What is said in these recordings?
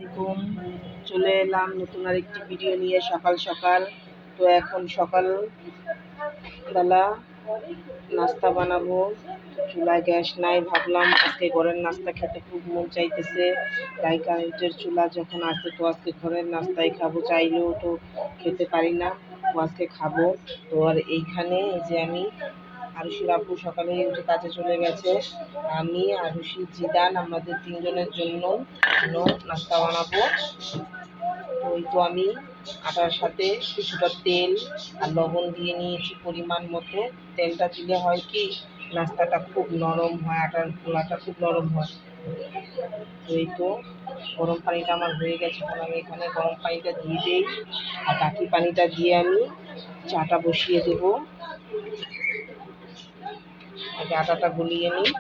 আসসালামাইকুম। চলে এলাম নতুন আরেকটি ভিডিও নিয়ে সকাল সকাল। তো এখন সকালবেলা নাস্তা বানাবো, চুলায় গ্যাস নাই, ভাবলাম আজকে ঘরের নাস্তা খেতে খুব মন চাইতেছে, তাই কারেন্টের চুলা যখন আছে তো আজকে ঘরের নাস্তাই খাবো, চাইলেও তো খেতে পারি না, তো আজকে খাবো। তো আর এইখানে এই যে আমি আরুষির আব্বু সকালে উঠে কাজে চলে গেছে, আমি আরুষি জিদান আমাদের তিনজনের জন্য নাস্তা বানাবো। ওই তো আমি আটার সাথে কিছুটা তেল আর লবণ দিয়ে নিয়েছি পরিমাণ মতো। তেলটা দিলে হয় কি নাস্তাটা খুব নরম হয়, আটার গোলাটা খুব নরম হয়। ওই তো গরম পানিটা আমার হয়ে গেছে, এখন আমি এখানে গরম পানিটা দিয়ে দিই আর বাকি পানিটা দিয়ে আমি চাটা বসিয়ে দেবো। আগে আটাটা গলিয়ে নিই।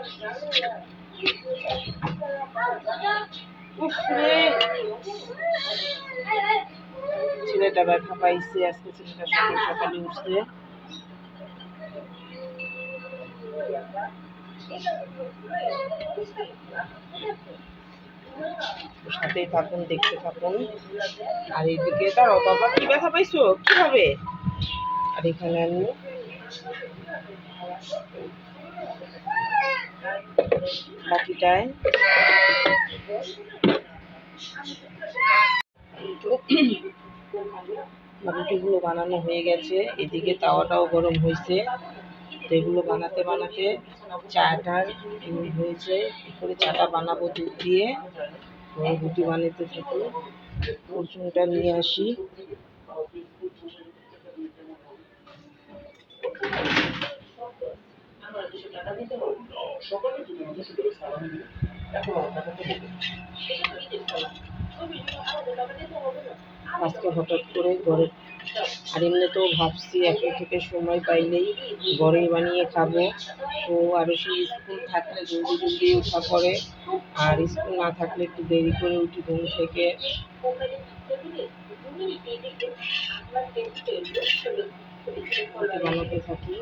ছেলেটা ব্যথা পাইছে আজকে, ছেলেটা সকাল সকালে উঠছে। সাথেই থাকুন, দেখতে থাকুন। আর এইদিকে তার বাবা কি ব্যথা পাইছো কিভাবে? আর এখানে আমি বাকিটায় রুটিগুলো বানানো হয়ে গেছে, এদিকে তাওয়াটাও গরম হয়েছে। তো এগুলো বানাতে বানাতে চাটার হয়েছে, কি করে চাটা বানাবো দুধ দিয়ে। তো রুটি বানাতে থাকি, ফরচুনটা নিয়ে আসি। আজকে হঠাৎ করে ঘরে, আর এমনিতেও ভাবছি এখন থেকে সময় পাইলেই ঘরেই বানিয়ে খাবো। তো আরও সেই স্কুল থাকলে জলদি জলদি ওঠা পড়ে, আর স্কুল না থাকলে একটু দেরি করে উঠি ঘুম থেকে। বানাতে থাকি।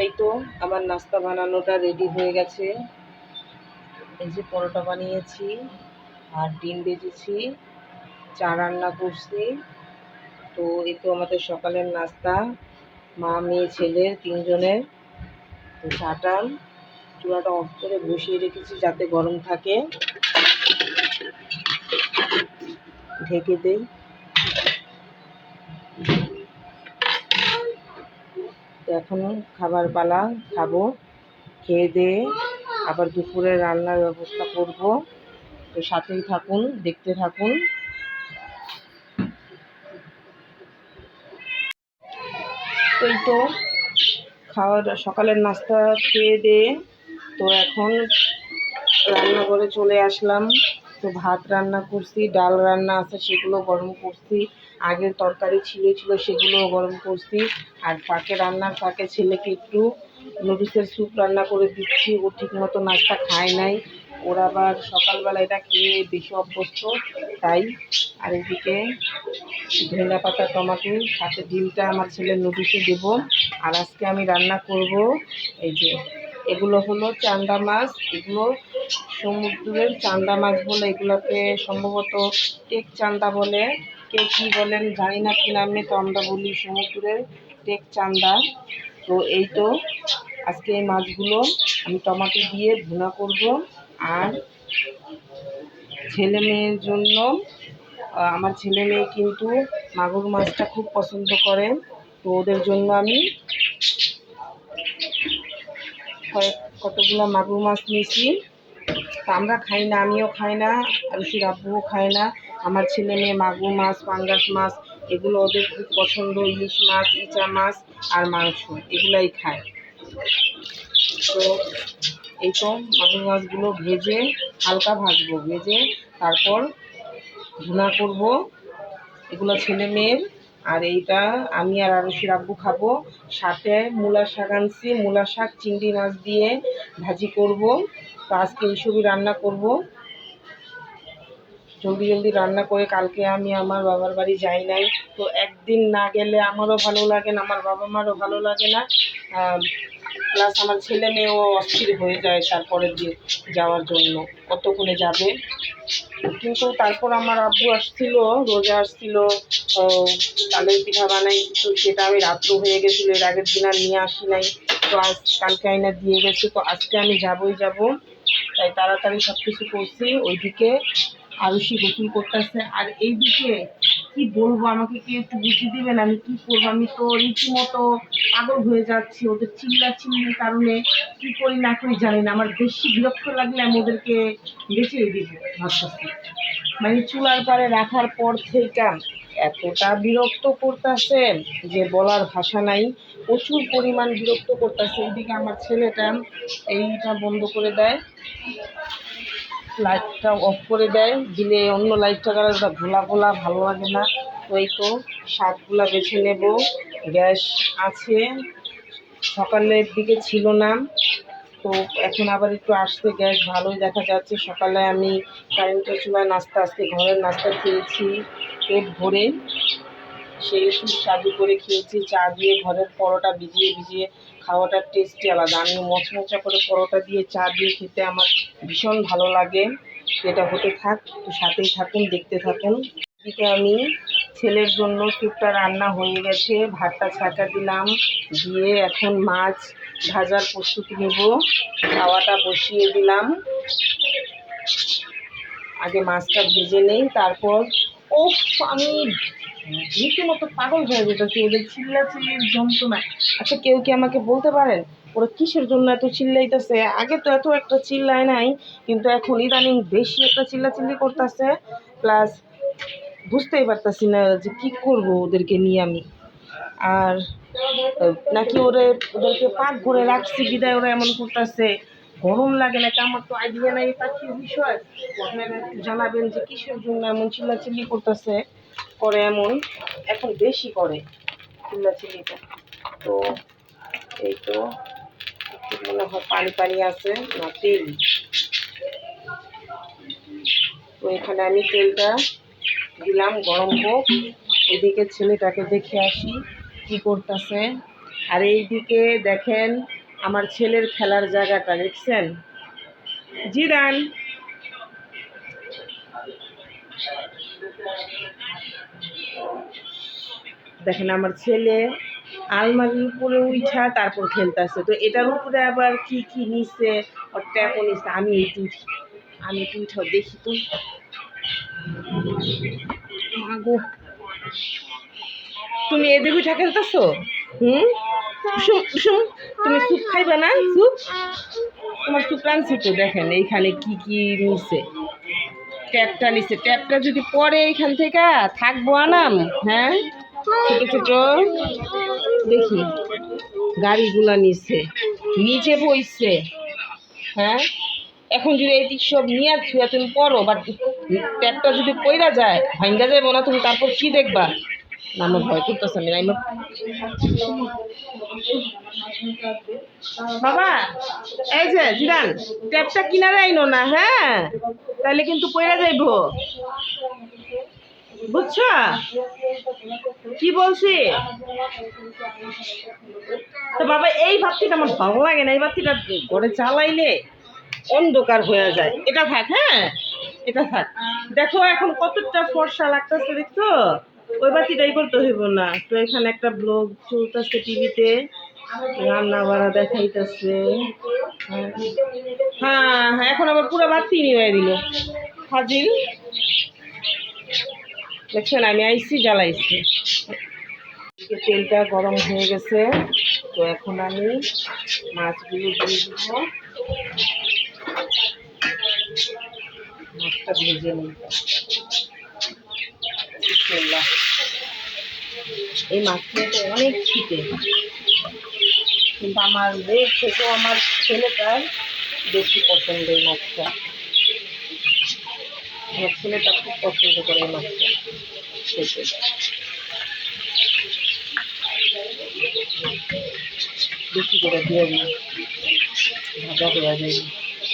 এই তো আমার নাস্তা বানানোটা রেডি হয়ে গেছে। এই যে পরোটা বানিয়েছি আর ডিম ভেজেছি, চা রান্না করছি। তো এই তো আমাদের সকালের নাস্তা, মা মেয়ে ছেলে তিনজনের। তো চাটা চুলাটা অফ করে বসিয়ে রেখেছি যাতে গরম থাকে, ঢেকে দেই। তো এখন খাবার পালা, খাবো, খেয়ে দিয়ে আবার দুপুরে রান্নার ব্যবস্থা করব। তো সাথেই থাকুন, দেখতে থাকুন। এই তো খাওয়ার সকালের নাস্তা খেয়ে দিয়ে তো এখন রান্নাঘরে চলে আসলাম। তো ভাত রান্না করছি, ডাল রান্না আছে সেগুলো গরম করছি, আগের তরকারি ছিল সেগুলোও গরম করছি। আর রান্নার ফাঁকে ছেলেকে একটু নুডলসের স্যুপ রান্না করে দিচ্ছি, ও ঠিক মতো নাস্তা খায় নাই, ওরা আবার সকালবেলা এটা খেয়ে বেশি অভ্যস্ত, তাই। আর এদিকে ধনিয়া পাতা টমাটো সাথে ডিমটা আমার ছেলের নুডলসে দেবো। আর আজকে আমি রান্না করব এই যে, এগুলো হলো চান্দা মাছ, এগুলো সমুদ্রের চান্দা মাছ বলে, এগুলোকে সম্ভবত টেক চান্দা বলে, কে কী বলেন জানি না কি নামে, তো আমরা বলি সমুদ্রের টেক চান্দা। তো এই তো আজকে এই মাছগুলো আমি টমেটো দিয়ে ভুনা করব। আর ছেলে মেয়ের জন্য, আমার ছেলে মেয়ে কিন্তু মাগুর মাছটা খুব পছন্দ করে, তো ওদের জন্য আমি কতগুলো মাগুর মাছ নিয়েছি। তা আমরা খাই না, আমিও খাই না, আরুষির আব্বুও খায় না। আমার ছেলে মেয়ে মাগুর মাছ, পাঙ্গাস মাছ এগুলো ওদের খুব পছন্দ, ইলিশ মাছ, ইচা মাছ আর মাংস এগুলাই খায়। তো এই তো মাগুর মাছগুলো ভেজে, হালকা ভাজবো, ভেজে তারপর ভুনা করব। এগুলো ছেলে মেয়ের, আর এইটা আমি আর আরুষির আব্বু খাবো। সাথে মূলা শাক আনছি, মূলা শাক চিংড়ি মাছ দিয়ে ভাজি করব। তো আজকে এইসবই রান্না করব। জলদি জলদি রান্না করে কালকে আমি আমার বাবার বাড়ি যাই নাই। তো একদিন না গেলে আমারও ভালো লাগে না, আমার বাবা মারও ভালো লাগে না, প্লাস আমার ছেলে মেয়েও অস্থির হয়ে যায় তারপরের দিন যাওয়ার জন্য, কতক্ষণে যাবে। কিন্তু তারপর আমার আব্বু আসছিল, রোজা আসছিল, তালের পিঠা বানাই, তো সেটা আমি রাত্র হয়ে গেছিলো, এর আগের দিন আর নিয়ে আসি নাই। তো আজ কালকে আইনা দিয়ে গেছে, তো আজকে আমি যাবই যাব, তাই তাড়াতাড়ি সব কিছু করছি। ওইদিকে আরুষি গোসল করতেছে, আর এইদিকে কি বলবো, আমাকে কি একটু বুঝিয়ে দিবেন আমি কি করবো? আমি তো রীতিমতো পাগল হয়ে যাচ্ছি ওদের চিল্লির কারণে। কি করি না করি জানি না, আমার বেশি বিরক্ত লাগলে আমি ওদেরকে বেঁচেই দিব ভাবতেছি। মানে চুলার পাড়ে রাখার পর থেকে এতটা বিরক্ত করতেছে যে বলার ভাষা নাই, প্রচুর পরিমাণ বিরক্ত করতেছে। এইদিকে আমার ছেলেটা এইটা বন্ধ করে দেয়, লাইটটা অফ করে দেয়, দিলে অন্য লাইটটা কারণে ঘোলা ঘোলা ভালো লাগে না। ওই তো শাকগুলা বেছে নেব, গ্যাস আছে, সকালের দিকে ছিল না, তো এখন আবার একটু আসতে গ্যাস ভালোই দেখা যাচ্ছে। সকালে আমি কারেন্টের চুলায় নাস্তা, আজকে ঘরের নাস্তা খেয়েছি পেট ভরে, সেই সুস্বাদু করে খেয়েছি চা দিয়ে। ঘরের পরোটা ভিজিয়ে ভিজিয়ে খাওয়াটার টেস্টই আলাদা। আমি মচমচা করে পরোটা দিয়ে চা দিয়ে খেতে আমার ভীষণ ভালো লাগে। এটা হতে থাক, একটু সাথেই থাকুন, দেখতে থাকুন। এদিকে আমি ছেলের জন্য স্যুপটা রান্না হয়ে গেছে, ভাতটা ছাঁকা দিলাম, দিয়ে এখন মাছ ভাজার প্রস্তুতি নেব। খাওয়াটা বসিয়ে দিলাম, আগে মাছটা ভেজে নেই, তারপর ও আমি রীতিমতো পাগল হয়ে যেতেছি ওদের চিল্লির যন্ত্রণা। আচ্ছা, কেউ কি আমাকে বলতে পারেন ওরা কিসের জন্য এত চিল্লাইতেছে? আগে তো এত একটা চিল্লায় নাই, কিন্তু এখন ইদানিং বেশি একটা চিল্লাচিল্লি করতেছে। প্লাস বুঝতেই পারতাছি না যে কি করব ওদেরকে নিয়ে আমি। আর নাকি ওদেরকে পাক ঘরে রাখছি বিদায় ওরা এমন করতেছে। গরম লাগে নাকি, আমার তো আইডিয়া নাই পাখির বিষয়। আপনারা একটু জানাবেন যে কিসের জন্য এমন চিল্লাচিল্লি করতেছে, করে এমন, এখন বেশি করে চিল্লাচিল্লিটা। তো এই তো মনে হয় পানি পানি আছে না তেল। তো এখানে আমি তেলটা দিলাম, গরম হোক, ওইদিকে ছেলেটাকে দেখে আসি কি করতেছে। আর এইদিকে দেখেন আমার ছেলের খেলার জায়গাটা দেখছেন, জিদান। দেখেন আমার ছেলে আলমারির উপরে উঠা তারপর খেলতেছে। তো এটার উপরে আবার কি কি নিচ্ছে, ওর ট্যাপও নিচ্ছে। আমি একটু উঠাও দেখি তো। মাগো, তুমি এদিকে উঠা খেলতেছো? হুম, কুসুম কুসুম, তুমি স্যুপ খাইবে না? স্যুপ, তোমার স্যুপ রানছি তো। দেখেন এইখানে কি কি নিচ্ছে, ট্যাপটা নিচ্ছে। ট্যাপটা যদি পরে এইখান থেকে থাকবো আনাম। হ্যাঁ, ছোট ছোট দেখি গাড়িগুলা নিচ্ছে, নিচে বইছে। হ্যাঁ, এখন যদি এই সব নিয়ে ছুঁয়া তুমি পড়ো, বাট ট্যাপটা যদি পইরা যায় ভাঙ্গা যাবো না, তুমি তারপর কি দেখবা? না, আমার ভয় করতেছে। আমি বাবা, এই যে জিরান, ট্যাপটা কিনারে আইনো না, হ্যাঁ, তাহলে কিন্তু পইরা যাইবো, বুঝছো কি বলছি? তো বাবা, এই বাতিটা আমার ভালো লাগে না, এই বাতিটা ঘরে চালাইলে অন্ধকার হয়ে যায়। এটা থাক, হ্যাঁ, এটা থাক। দেখো এখন কতটা ফর্সা লাগতেছে, দেখছো? ওই বাতিটাই করতে হইব না। তো এখানে একটা ব্লগ চলতেছে টিভিতে, রান্না বাড়া দেখাইতেছে। হ্যাঁ হ্যাঁ, এখন আবার পুরো বাতি নিয়ে দিল হাজির। দেখছেন আমি আইসি জ্বালাইছি, তেলটা গরম হয়ে গেছে। তো এখন আমি মাছগুলো দিয়ে দিব, মাছটা ভেজে নিই। এই মাছটা তো অনেক ছিটে, কিন্তু আমার মেয়ের থেকেও আমার ছেলেটার বেশি পছন্দ এই মাছটা। আমার ছেলেটা খুব পছন্দ করে এই মাছটা খেতে। বেশি করে দিয়ে দিই, ভাজা হয়ে যায়,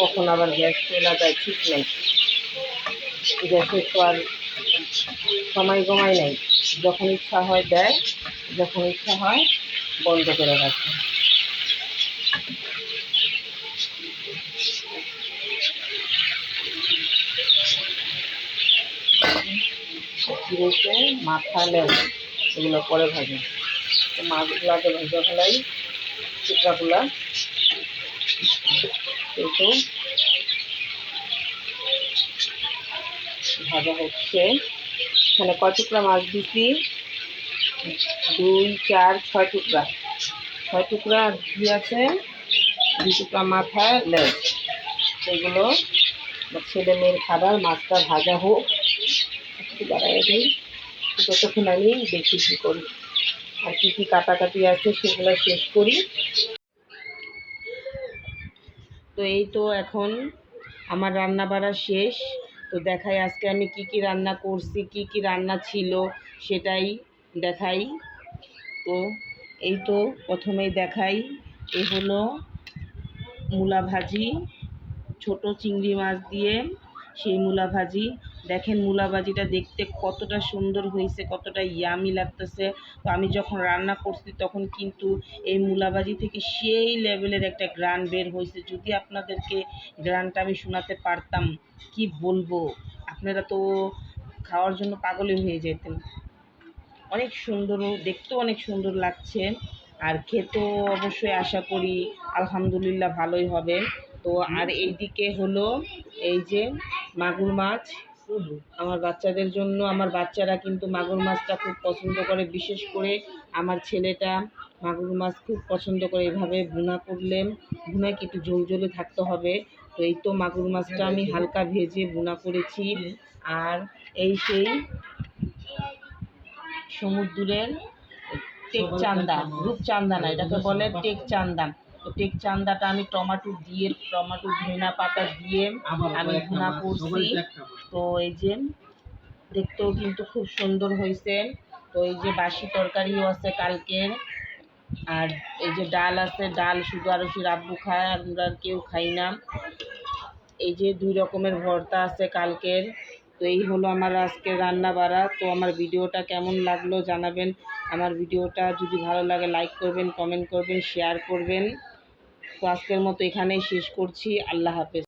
কখন আবার গ্যাস চলে যায় ঠিক নেই। গ্যাসের তো আর সময় গমায় নাই, যখন ইচ্ছা হয় দেয়, যখন ইচ্ছা হয় বন্ধ করে রাখে। কী রয়েছে মাথা লেজ এগুলো পরে ভাজে, তো মাছগুলাকে ভেজে ফেলাই, টুকরাগুলা একটু ভাজা হচ্ছে। এখানে কয় টুকরা মাছ দিছি, 2 4 6 টুকরা, 6 টুকরা ঘি আছে, 2 টুকরা মাথা লেজ, সেগুলো ছেলে মেয়ের খাবার। মাছটা ভাজা হোক, একটু বাড়াই দিই, ততক্ষণ আমি দেখি কী করি, আর কী কী কাটাকাটি আছে সেগুলো শেষ করি। তো এই তো এখন আমার রান্না বাড়া শেষ। তো দেখাই আজকে আমি কি কি রান্না করছি, কি কি রান্না ছিল সেটাই দেখাই। তো এই তো প্রথমেই দেখাই, এই হলো মূলা ভাজি, ছোট চিংড়ি মাছ দিয়ে সেই মূলা ভাজি। দেখেন মূলা ভাজিটা দেখতে কতটা সুন্দর হয়েছে, কতটা ইয়ামি লাগতেছে। তো আমি যখন রান্না করছি তখন কিন্তু এই মূলা ভাজি থেকে সেই লেভেলের একটা গ্রান বের হয়েছে। যদি আপনাদেরকে গ্রানটা আমি শোনাতে পারতাম, কি বলবো, আপনারা তো খাওয়ার জন্য পাগলই হয়ে যেতেন। অনেক সুন্দর, দেখতেও অনেক সুন্দর লাগছে, আর খেতেও অবশ্যই আশা করি আলহামদুলিল্লাহ ভালোই হবে। তো আর এইদিকে হলো এই যে মাগুর মাছ আমার বাচ্চাদের জন্য। আমার বাচ্চারা কিন্তু মাগুর মাছটা খুব পছন্দ করে, বিশেষ করে আমার ছেলেটা মাগুর মাছ খুব পছন্দ করে। এভাবে ভুনা করলে, ভুনায় একটু ঝোলঝোলে থাকতে হবে। তো এই তো মাগুর মাছটা আমি হালকা ভেজে ভুনা করেছি। আর এই সেই সমুদ্রের টেক চান্দা, রূপচান্দা না, এটাকে বলে টেক চান্দা। তো টেক চান্দাটা আমি টমেটো ধনিয়া পাতা দিয়ে আমি ভুনা করছি। তো এই যে দেখতেও কিন্তু খুব সুন্দর হয়েছে। তো এই যে বাসি তরকারিও আছে কালকের, আর এই যে ডাল আছে, ডাল শুধু আরশির আব্বু খায়, আমরা আর কেউ খাই না। এই যে 2 রকমের ভর্তা আছে কালকের। তো এই হলো আমার আজকের রান্না বাড়া। তো আমার ভিডিওটা কেমন লাগলো জানাবেন। আমার ভিডিওটা যদি ভালো লাগে লাইক করবেন, কমেন্ট করবেন, শেয়ার করবেন। তো আজকের মতো এখানেই শেষ করছি। আল্লাহ হাফেজ।